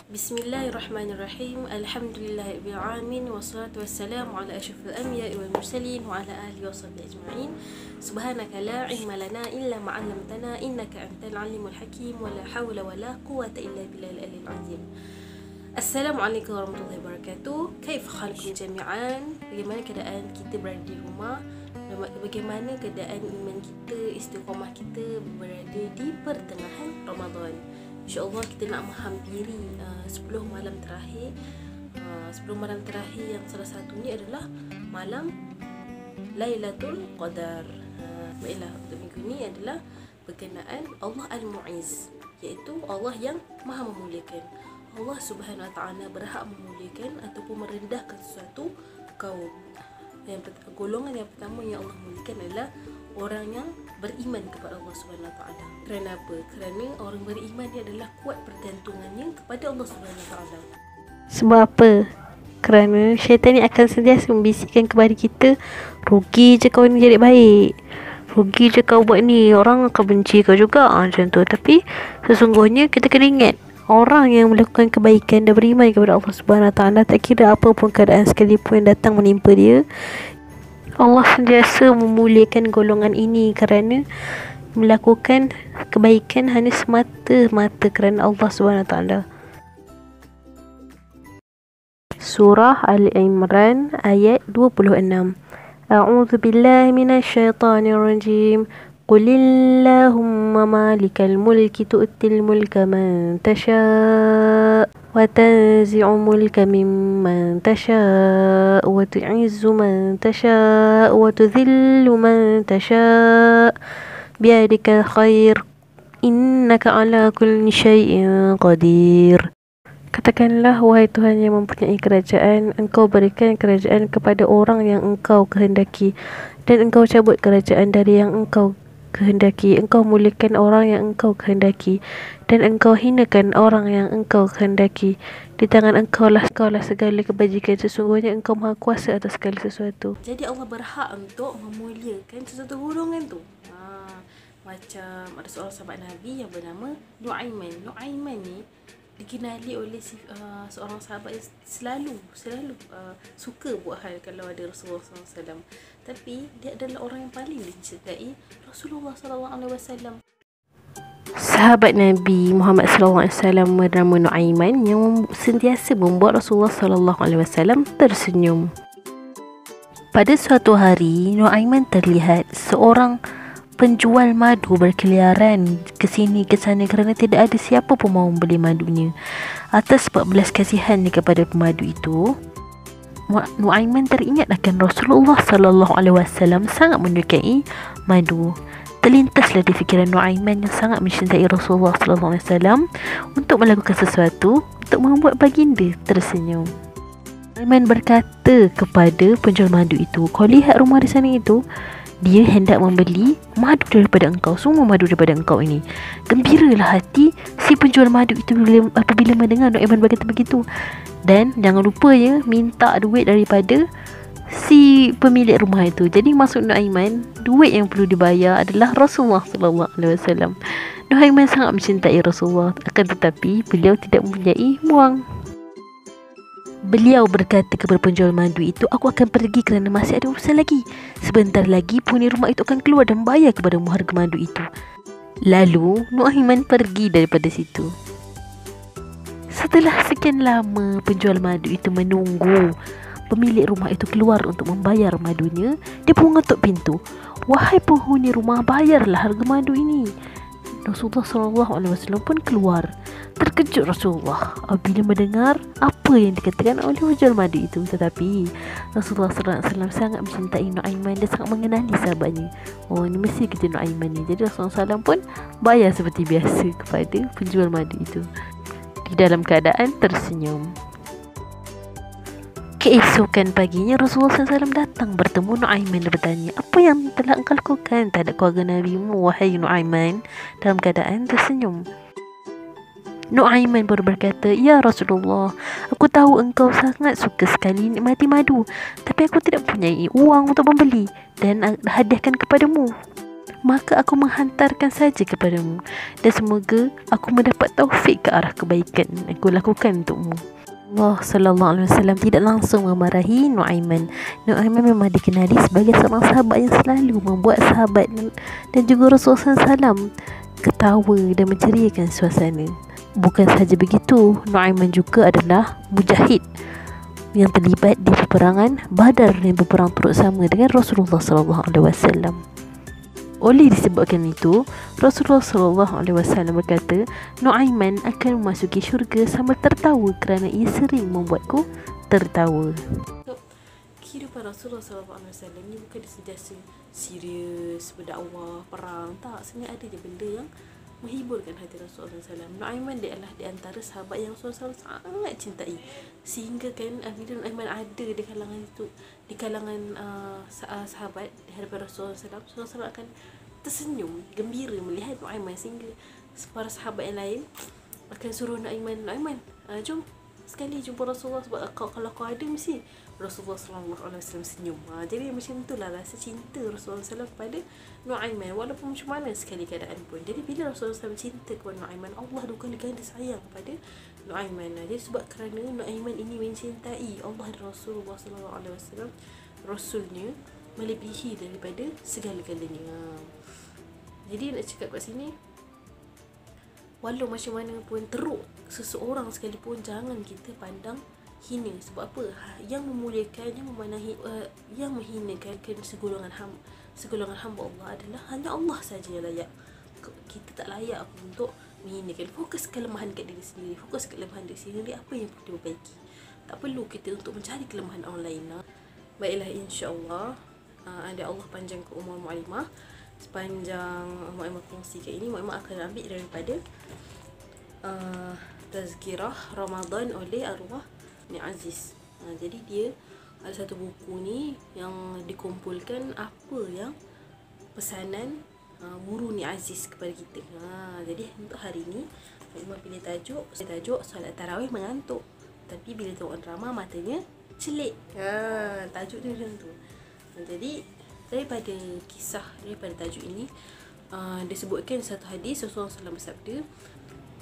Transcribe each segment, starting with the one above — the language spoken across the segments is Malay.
Bismillahirrahmanirrahim. Alhamdulillahirabbil alamin wassalatu wassalamu ala asyrafil anbiya'i wal mursalin wa ala alihi washabbihi ajma'in. Subhanaka la ilma lana illa ma 'allamtana innaka antal alimul hakim wa la haula wa la quwwata illa billahil aliyyil azim. Assalamualaikum warahmatullahi wabarakatuh. Kaifa halukum jami'an? Bagaimana keadaan kita berada di rumah? Bagaimana keadaan iman kita, istiqamah kita berada di pertengahan Ramadan? InsyaAllah kita nak menghampiri 10 malam terakhir. 10 malam terakhir yang salah satunya adalah malam Lailatul Qadar. Baiklah, untuk minggu ini adalah berkenaan Allah Al-Mu'izz, iaitu Allah yang maha memuliakan. Allah Subhanahu Wa Ta'ala berhak memuliakan ataupun merendahkan sesuatu kaum. Golongan yang pertama yang Allah muliakan adalah orang yang beriman kepada Allah Subhanahu Wa Ta'ala. Kerana apa? Kerana orang beriman dia adalah kuat pergantungannya kepada Allah Subhanahu Wa Ta'ala. Sebab apa? Kerana syaitan ni akan sentiasa membisikkan kepada kita, rugi je kau ni jadi baik, rugi je kau buat ni, orang akan benci kau juga, macam tu. Tapi sesungguhnya kita kena ingat, orang yang melakukan kebaikan dan beriman kepada Allah Subhanahu Wa Ta'ala, tak kira apa pun keadaan sekalipun yang datang menimpa dia, Allah sentiasa memuliakan golongan ini kerana melakukan kebaikan hanya semata-mata kerana Allah Subhanahu Wa Ta'ala. Surah Al-Imran ayat 26. A'udzu billahi minasyaitonir rajim. Qulillahumma malikal mulki tu'til mulka man tasha' wa tanzi'u mulka mimman tasha' wa tu'izzu man tasha' wa tudhillu man tasha' biyadikal khair innaka ala kulli syai'in qadir. Katakanlah, wahai Tuhan yang mempunyai kerajaan, Engkau berikan kerajaan kepada orang yang Engkau kehendaki, dan Engkau cabut kerajaan dari yang Engkau kehendaki. Engkau muliakan orang yang Engkau kehendaki, dan Engkau hinakan orang yang Engkau kehendaki. Di tangan Engkau lah segala kebajikan. Sesungguhnya Engkau maha kuasa atas segala sesuatu. Jadi Allah berhak untuk memuliakan sesuatu golongan tu. Macam ada seorang sahabat Nabi yang bernama Nu'aiman. Nu'aiman ni dikenali oleh seorang sahabat yang selalu suka buat hal kalau ada Rasulullah SAW. Tapi dia adalah orang yang paling dicintai Rasulullah SAW. Sahabat Nabi Muhammad SAW bernama Nu'aiman yang sentiasa membuat Rasulullah SAW tersenyum. Pada suatu hari, Nu'aiman terlihat seorang penjual madu berkeliaran ke sini ke sana kerana tidak ada siapa pun mahu membeli madunya. Atas sebab belas kasihan kepada pemadu itu, Nu'aiman teringat akan Rasulullah SAW sangat menyukai madu. Terlintaslah di fikiran Nu'aiman yang sangat mencintai Rasulullah SAW untuk melakukan sesuatu untuk membuat baginda tersenyum. Nu'aiman berkata kepada penjual madu itu, "Kau lihat rumah di sana itu, dia hendak membeli madu daripada engkau, semua madu daripada engkau ini." Gembiralah hati si penjual madu itu apabila mendengar Nu'aiman berkata begitu. Dan jangan lupa ya, minta duit daripada si pemilik rumah itu. Jadi maksud Nu'aiman, duit yang perlu dibayar adalah Rasulullah SAW. Nu'aiman sangat mencintai Rasulullah, akan tetapi beliau tidak mempunyai wang. Beliau berkata kepada penjual madu itu, "Aku akan pergi kerana masih ada urusan lagi. Sebentar lagi penghuni rumah itu akan keluar dan bayar kepadamu harga madu itu." Lalu Nu'aiman pergi daripada situ. Setelah sekian lama penjual madu itu menunggu pemilik rumah itu keluar untuk membayar madunya, dia pun mengetuk pintu. "Wahai penghuni rumah, bayarlah harga madu ini." Rasulullah SAW pun keluar. Terkejut Rasulullah apabila mendengar apa yang dikatakan oleh penjual madu itu. Tetapi Rasulullah SAW sangat mencintai Nu'aiman dan sangat mengenali sahabatnya. Oh, ni mesti kerja Nu'aiman ni. Jadi Rasulullah SAW pun bayar seperti biasa kepada penjual madu itu, di dalam keadaan tersenyum. Keesokan paginya Rasulullah SAW datang bertemu Nu'aiman dan bertanya, "Apa yang telah engkau lakukan terhadap keluarga Nabi-Mu, wahai Nu'aiman?" dalam keadaan tersenyum. Nu'aiman baru berkata, "Ya Rasulullah, aku tahu engkau sangat suka sekali nikmati madu, tapi aku tidak mempunyai uang untuk membeli dan hadiahkan kepadamu." maka aku menghantarkan saja kepadamu, dan semoga aku mendapat taufik ke arah kebaikan yang aku lakukan untukmu. Allah sallallahu alaihi wasallam tidak langsung memarahi Nuaiman. Nuaiman memang dikenali sebagai seorang sahabat yang selalu membuat sahabat dan juga Rasulullah SAW ketawa dan menceriakan suasana. Bukan sahaja begitu, Nuaiman juga adalah mujahid yang terlibat di peperangan Badar dan berperang turut sama dengan Rasulullah sallallahu alaihi wasallam. Oleh disebabkan itu, Rasulullah SAW berkata, Nuaiman akan memasuki syurga sambil tertawa kerana ia sering membuatku tertawa. Kehidupan Rasulullah SAW ni bukan sentiasa serius, berdakwah, perang. Tak, sebenarnya ada je benda yang menghiburkan hati Rasulullah SAW. Nuaiman dia adalah di antara sahabat yang Rasulullah SAW sangat cintai. Sehingga kan bila Nuaiman ada di kalangan itu, di kalangan sahabat di hadapan Rasulullah SAW akan tersenyum, gembira melihat Nuaiman, sehingga para sahabat yang lain akan suruh Nuaiman, jom sekali jumpa Rasulullah, sebab kalau kau ada mesti Rasulullah SAW senyum. Jadi macam itulah rasa cinta Rasulullah SAW kepada Nuaiman, walaupun macam mana sekali keadaan pun. Jadi bila Rasulullah SAW cinta kepada Nuaiman, Allah dua kali ganda sayang kepada Nuaiman. Jadi sebab kerana Nuaiman ini mencintai Allah dan Rasulullah SAW, Rasulnya melebihi daripada segala-galanya. Jadi nak cakap kat sini, walau macam mana pun teruk seseorang sekalipun, jangan kita pandang hina. Sebab apa? Yang memuliakan, yang memanahi, yang menghinakan segolongan hamba Allah adalah hanya Allah saja yang layak. Kita tak layak untuk menghinakan. Fokus kelemahan kat diri sendiri, fokus kelemahan diri sendiri, apa yang perlu diperbaiki. Tak perlu kita untuk mencari kelemahan orang lain. Baiklah, insya-Allah ada Allah panjangkan umur Mu'alimah. Sepanjang Mu'alimah kongsi kat ini, Mu'alimah akan ambil daripada Tazkirah Ramadan oleh Arwah Ni Aziz. Jadi dia ada satu buku ni yang dikumpulkan apa yang pesanan guru Ni Aziz kepada kita. Jadi untuk hari ni Mu'alimah pilih tajuk solat tarawih mengantuk, tapi bila tengok drama matanya celik. Tajuk dia macam tu. Jadi daripada tajuk ini disebutkan satu hadis Rasulullah SAW bersabda,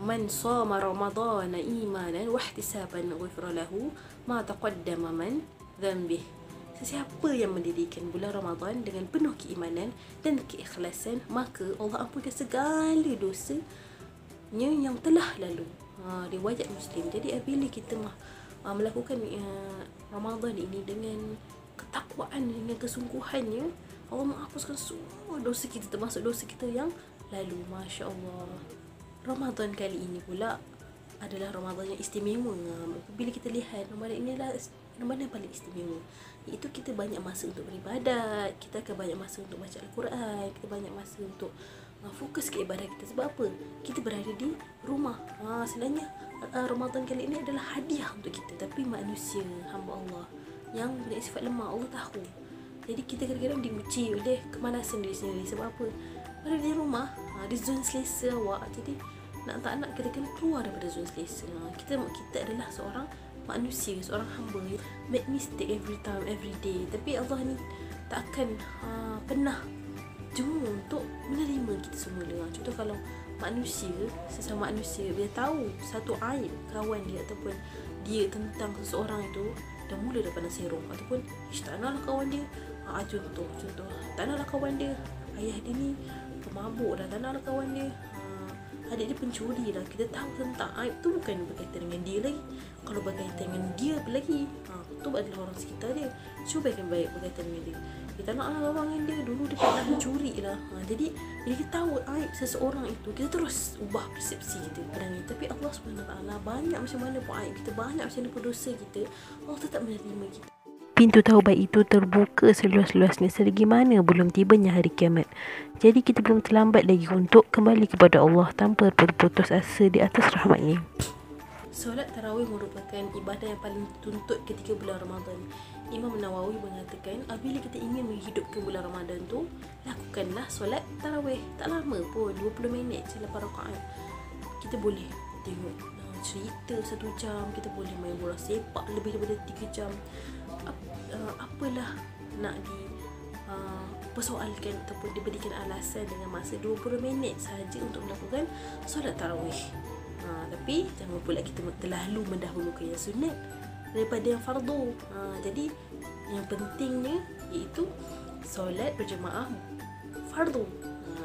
man shama ramadhana imanan wa ihtisaban ghufira lahu ma taqaddama min dhanbih. Sesiapa yang mendirikan bulan Ramadan dengan penuh keimanan dan keikhlasan, maka Allah ampunkan segala dosanya yang telah lalu. Riwayat Muslim. Jadi apabila kita melakukan Ramadan ini dengan ketakwaan, dengan kesungguhannya, Allah menghapuskan semua dosa kita, termasuk dosa kita yang lalu. Masya Allah. Ramadan kali ini pula adalah Ramadan yang istimewa. Bila kita lihat Ramadan ini adalah Ramadan yang paling istimewa, iaitu kita banyak masa untuk beribadat, kita akan banyak masa untuk baca Al-Quran, kita banyak masa untuk fokus ke ibadah kita. Sebab apa? Kita berada di rumah. Sebenarnya Ramadan kali ini adalah hadiah untuk kita, tapi manusia, hamba Allah yang punya sifat lemah, Allah tahu. Jadi kita kadang-kadang diuji oleh kemalasan diri sendiri. Sebab apa? Berada di rumah, di zon selesa awak. Jadi nak tak nak kita kena keluar daripada zon selesa. Kita adalah seorang manusia, seorang hamba, make mistake every time, every day. Tapi Allah ni tak akan pernah jemu untuk menerima kita semula. Contoh kalau manusia, sesama manusia, dia tahu satu aib kawan dia ataupun dia tentang seseorang itu, dah mula dah pandang serong, ataupun tak naklah kawan dia, contoh tak naklah kawan dia, ayah dia ni pemabuk dah, tak naklah kawan dia, adik dia pencuri dah. Kita tahu tentang aib tu bukan berkaitan dengan dia lagi. Kalau berkaitan dengan dia lagi, tu adalah orang sekitar dia. Cuba yang baik berkaitan dengan dia. Kita nak lawan dengan dia, dulu dia pernah mencuri lah. Jadi bila kita tahu aib seseorang itu, kita terus ubah persepsi kita pada dia. Tapi Allah SWT, banyak macam mana pun aib kita, banyak macam mana pun dosa kita, Allah tetap menerima kita. Pintu taubat itu terbuka seluas-luasnya selagi mana belum tibanya hari kiamat. Jadi kita belum terlambat lagi untuk kembali kepada Allah tanpa berputus asa di atas rahmatnya. Solat tarawih merupakan ibadah yang paling dituntut ketika bulan Ramadan. Imam Nawawi mengatakan, apabila kita ingin menghidupkan bulan Ramadan tu, lakukanlah solat tarawih. Tak lama pun, 20 minit je, 8 rakaat. Kita boleh tengok cerita 1 jam, kita boleh main bola sepak lebih daripada 3 jam. Apalah nak persoalkan ataupun diberikan alasan dengan masa 20 minit sahaja untuk melakukan solat tarawih. Tapi jangan pula kita terlalu mendahulukan yang sunat daripada yang fardu. Jadi yang pentingnya iaitu solat berjemaah fardu.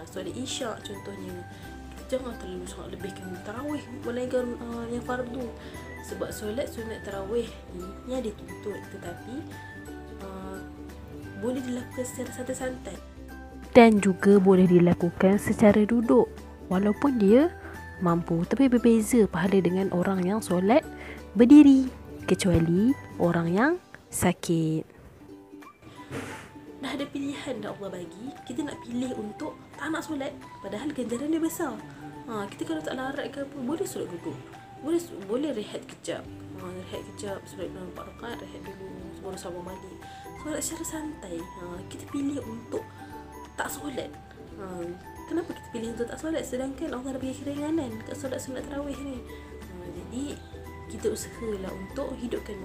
Solat isyak contohnya, kita jangan terlalu sangat lebihkan tarawih melainkan yang fardu. Sebab solat sunat tarawih ni yang dituntut, tetapi boleh dilakukan secara santai-santai dan juga boleh dilakukan secara duduk walaupun dia mampu. Tapi berbeza pahala dengan orang yang solat berdiri, kecuali orang yang sakit. Dah ada pilihan dah Allah bagi, kita nak pilih untuk tak nak solat padahal ganjaran dia besar. Kita kalau tak larat ke apa, boleh solat duduk, boleh rehat kejap, solat 4 rakaat, rehat dulu, baru sambung balik, solat secara santai. Kita pilih untuk tak solat. Kenapa kita pilih untuk tak solat sedangkan Allah dah bagi keringanan kat solat sunat tarawih ni? Jadi kita usahalah untuk hidupkan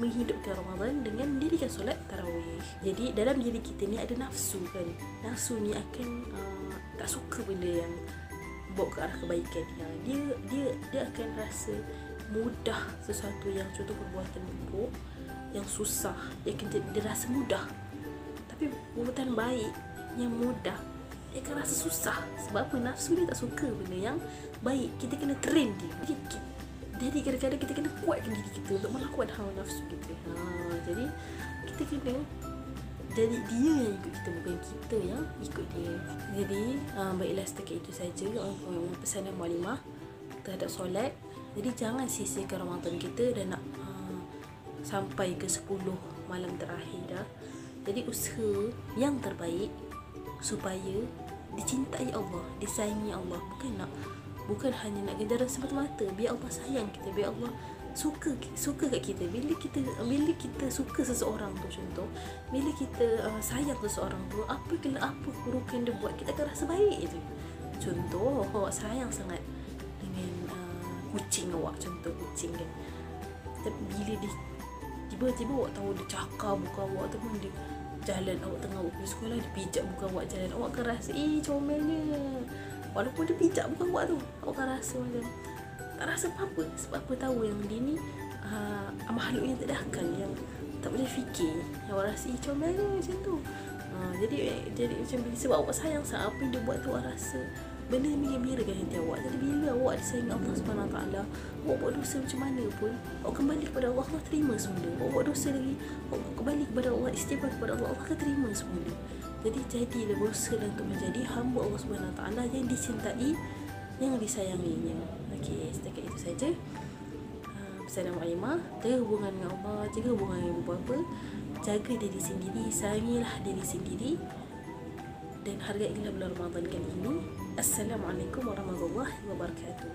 menghidupkan Ramadan dengan mendirikan solat tarawih. Jadi dalam diri kita ni ada nafsu kan. Nafsu ni akan tak suka benda yang bawa ke arah kebaikan. Dia akan rasa mudah sesuatu yang contoh perbuatan buruk yang susah, dia rasa mudah. Tapi perbuatan baik yang mudah, dia akan rasa susah. Sebab apa? Nafsu dia tak suka benda yang baik. Kita kena train dia. Jadi kadang-kadang kita kena kuatkan diri kita untuk melawan hawa nafsu kita. Jadi kita kena jadi dia yang ikut kita, bukan kita yang ikut dia. Jadi baiklah, setakat itu saja pesanan Mualimah terhadap solat. Jadi jangan sia-siakan Ramadan kita dan nak sampai ke 10 malam terakhir dah. Jadi usaha yang terbaik supaya dicintai Allah, disayangi Allah, bukan hanya nak ganjaran semata-mata. Biar Allah sayang kita, biar Allah suka kat kita. Bila kita suka seseorang tu, contoh bila kita sayang seseorang tu, apa keburukan dia buat, kita akan rasa baik je. Contoh awak sayang sangat dengan kucing awak, contoh kucing kan, tapi bila dia tiba-tiba awak tahu dia cakar muka awak, ataupun dia jalan awak tengah awak pergi sekolah, dia pijak muka awak jalan, awak akan rasa comelnya. Walaupun dia pijak muka awak tu, awak akan rasa macam tak rasa apa-apa. Sebab apa? Tahu yang dia ni makhluk yang tak ada akal, yang tak boleh fikir. Awak rasa comelnya macam tu. Jadi macam sebab awak sayang sangat, apa yang dia buat tu awak rasa benda yang menggembirakan hati awak. Jadi bila awak disayang Allah SWT, awak buat dosa macam mana pun, awak kembali kepada Allah, Allah terima semula. Awak buat dosa lagi, awak kembali kepada Allah, istighfar kepada Allah, Allah akan terima semula. Jadi jadilah berusaha untuk menjadi hamba Allah SWT yang dicintai, yang disayanginya. Okey, setakat itu saja pesanan Mualimah. Jaga hubungan dengan Allah, jaga hubungan dengan ibu-bapa, jaga diri sendiri, sayangilah diri sendiri, dan hargailah bulan Ramadan kali ini. Assalamualaikum warahmatullahi wabarakatuh.